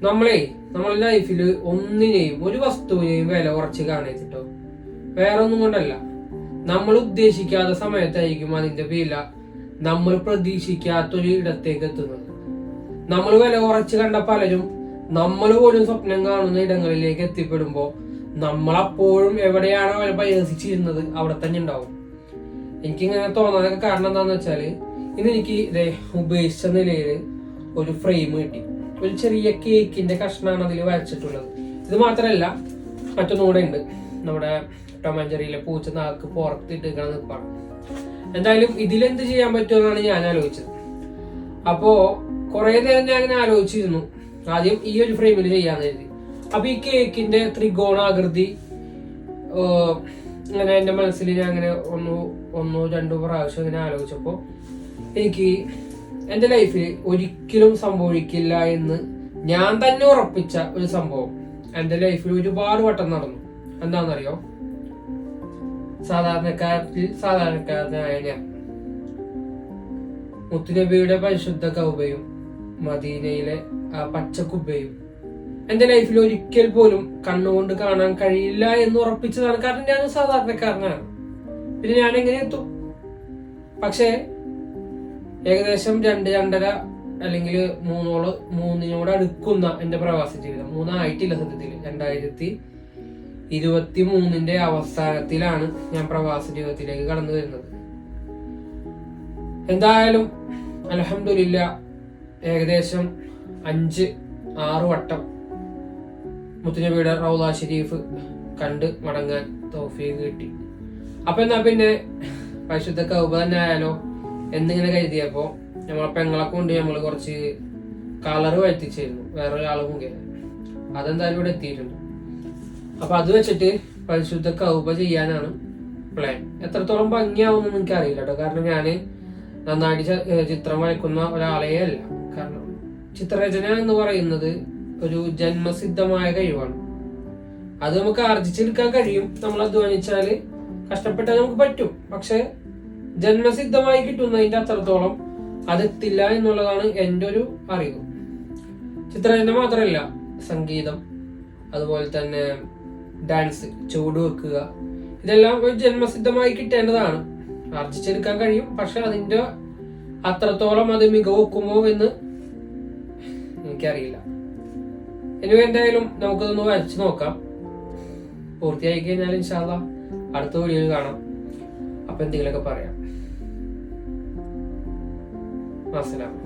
നമ്മളെ ലൈഫിൽ ഒന്നിനെയും ഒരു വസ്തുവിനെയും വില കുറച്ച് കാണരുത്. വേറെ ഒന്നും കൊണ്ടല്ല, നമ്മൾ ഉദ്ദേശിക്കാത്ത സമയത്തായിരിക്കും അതിന്റെ വില നമ്മൾ പ്രതീക്ഷിക്കാത്തൊരു ഇടത്തേക്ക് എത്തുന്നത്. നമ്മൾ വില കുറച്ച് കണ്ട പലരും നമ്മൾ പോലും സ്വപ്നം കാണുന്ന ഇടങ്ങളിലേക്ക് എത്തിപ്പെടുമ്പോ നമ്മൾ അപ്പോഴും എവിടെയാണോ അവർ പരിഹസിച്ചിരുന്നത് അവിടെ തന്നെ ഉണ്ടാവും. എനിക്കിങ്ങനെ തോന്നാനൊക്കെ കാരണം എന്താന്ന് വെച്ചാല്, ഇന്ന് എനിക്ക് ഉപേക്ഷിച്ച നിലയിൽ ഒരു ഫ്രെയിം കിട്ടി. ഒരു ചെറിയ കേക്കിന്റെ കഷ്ണമാണ് അതിൽ വരച്ചിട്ടുള്ളത്. ഇത് മാത്രല്ല, മറ്റൊന്നുകൂടെ ഉണ്ട്. നമ്മുടെ ടൊമാഞ്ചറിയിലെ പൂച്ച നാക്ക് പുറത്തിട്ട് നിൽപ്പാണ്. എന്തായാലും ഇതിലെന്ത് ചെയ്യാൻ പറ്റുമെന്നാണ് ഞാൻ ആലോചിച്ചത്. അപ്പോ കുറെ നേരം ഞാൻ അങ്ങനെ ആലോചിച്ചിരുന്നു. ആദ്യം ഈ ഒരു ഫ്രെയിമിൽ ചെയ്യാന്ന് കരുതി. അപ്പൊ ഈ കേക്കിന്റെ ത്രികോണാകൃതി ഇങ്ങനെ എന്റെ മനസ്സിൽ ഞാൻ അങ്ങനെ ഒന്നോ രണ്ടോ പ്രാവശ്യം ഇങ്ങനെ ആലോചിച്ചപ്പോ എനിക്ക് എന്റെ ലൈഫിൽ ഒരിക്കലും സംഭവിക്കില്ല എന്ന് ഞാൻ തന്നെ ഉറപ്പിച്ച ഒരു സംഭവം എന്റെ ലൈഫിൽ ഒരുപാട് വട്ടം നടന്നു. എന്താണെന്നറിയോ? സാധാരണക്കാരനായ ഞാൻ മുത്തുനബിയുടെ പരിശുദ്ധ കൗബയും മദീനയിലെ ആ പച്ചക്കുബയും എന്റെ ലൈഫിൽ ഒരിക്കൽ പോലും കണ്ണുകൊണ്ട് കാണാൻ കഴിയില്ല എന്ന് ഉറപ്പിച്ചതാണ്. കാരണം ഞാൻ സാധാരണക്കാരനാണ്. പിന്നെ ഞാൻ എങ്ങനെ എത്തും? പക്ഷേ ഏകദേശം 2-2.5 അല്ലെങ്കിൽ 3 അടുക്കുന്ന എന്റെ പ്രവാസ ജീവിതം, 3 ആയിട്ടില്ല സത്യത്തിൽ, 2023 അവസാനത്തിലാണ് ഞാൻ പ്രവാസ ജീവിതത്തിലേക്ക് കടന്നു വരുന്നത്. എന്തായാലും അൽഹംദുലില്ലാ ഏകദേശം 5-6 വട്ടം മുത്തുനബിയുടെ റൗള ഷരീഫ് കണ്ട് മടങ്ങാൻ തൗഫീഖ് കിട്ടി. അപ്പൊ എന്നാ പിന്നെ പരിശുദ്ധ കൗബ തന്നെ ആയാലോ എന്നിങ്ങനെ കരുതിയപ്പോ നമ്മളെ പെങ്ങളെ കൊണ്ട് നമ്മൾ കുറച്ച് കളറ് വരുത്തിച്ചിരുന്നു വേറൊരാൾ മുഖേന. അതെന്തായാലും ഇവിടെ എത്തിയിട്ടുണ്ട്. അപ്പൊ അത് വെച്ചിട്ട് പരിശുദ്ധ കൗബ ചെയ്യാനാണ് പ്ലാൻ. എത്രത്തോളം ഭംഗിയാവുമെന്ന് എനിക്ക് അറിയില്ല കേട്ടോ. കാരണം ഞാന് നന്നായിട്ട് ചിത്രം വരയ്ക്കുന്ന ഒരാളേ അല്ല. കാരണം ചിത്രരചന എന്ന് പറയുന്നത് ഒരു ജന്മസിദ്ധമായ കഴിവാണ്. അത് നമുക്ക് ആർജിച്ചെടുക്കാൻ കഴിയും. നമ്മൾ അധ്വാനിച്ചാല്, കഷ്ടപ്പെട്ടാൽ നമുക്ക് പറ്റും. പക്ഷെ ജന്മസിദ്ധമായി കിട്ടുന്നതിന്റെ അത്രത്തോളം അതെത്തില്ല എന്നുള്ളതാണ് എൻ്റെ ഒരു അറിവ്. ചിത്രരചന മാത്രമല്ല, സംഗീതം, അതുപോലെ തന്നെ ഡാൻസ്, ചുവട് വെക്കുക, ഇതെല്ലാം ഒരു ജന്മസിദ്ധമായി കിട്ടേണ്ടതാണ്. ആർജിച്ചെടുക്കാൻ കഴിയും. പക്ഷെ അതിന്റെ അത്രത്തോളം അത് മികവെക്കുമോ എന്ന് എനിക്കറിയില്ല. ഇനി എന്തായാലും നമുക്കതൊന്ന് വരച്ചു നോക്കാം. പൂർത്തിയായി കഴിഞ്ഞാൽ ഇൻഷാ അല്ലാഹ് അടുത്ത വീഡിയോയിൽ കാണാം. അപ്പൊ എന്തെങ്കിലുമൊക്കെ പറയാം. അസ്സലാമു